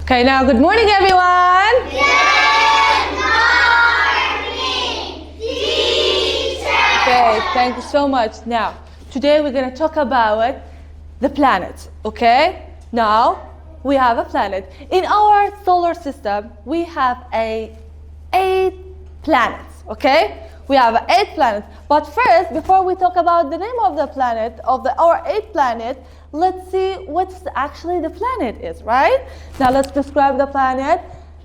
Okay, now good morning everyone. Good morning, teacher. Okay, thank you so much. Now, today we're going to talk about the planet, okay? Now, we have a planet. In our solar system, we have 8 planets, okay? We have 8 planets. But first, before we talk about the name of the planet, our 8 planets, let's see what actually the planet is, right? Now let's describe the planet.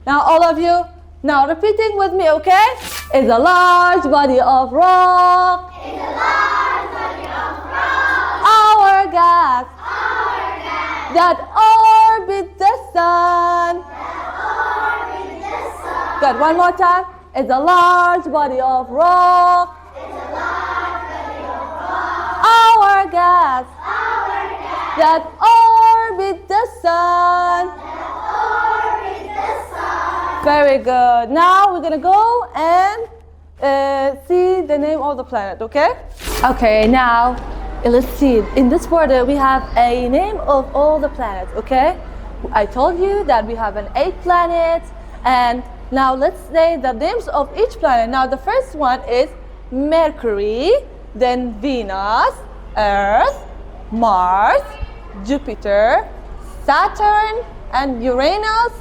Now all of you, now repeating with me, okay? It's a large body of rock. It's a large body of rock. Hourglass. That orbit the sun. Good, one more time. It's a large body of rock. It's a large body of rock. Hourglass. That orbit the sun. Very good. Now we're gonna go and see the name of the planet, okay? Okay, now let's see. In this border we have a name of all the planets, okay? I told you that we have 8 planets, and now let's say the names of each planet. Now the first one is Mercury, then Venus, Earth, Mars, Jupiter, Saturn, and Uranus,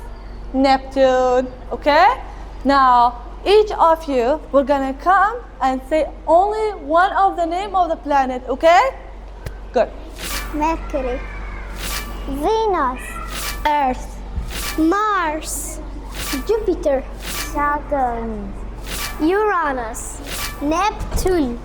Neptune, okay? Now, each of you, we're gonna come and say only one of the name of the planet, okay? Good. Mercury, Venus, Earth, Mars, Jupiter, Saturn, Uranus, Neptune,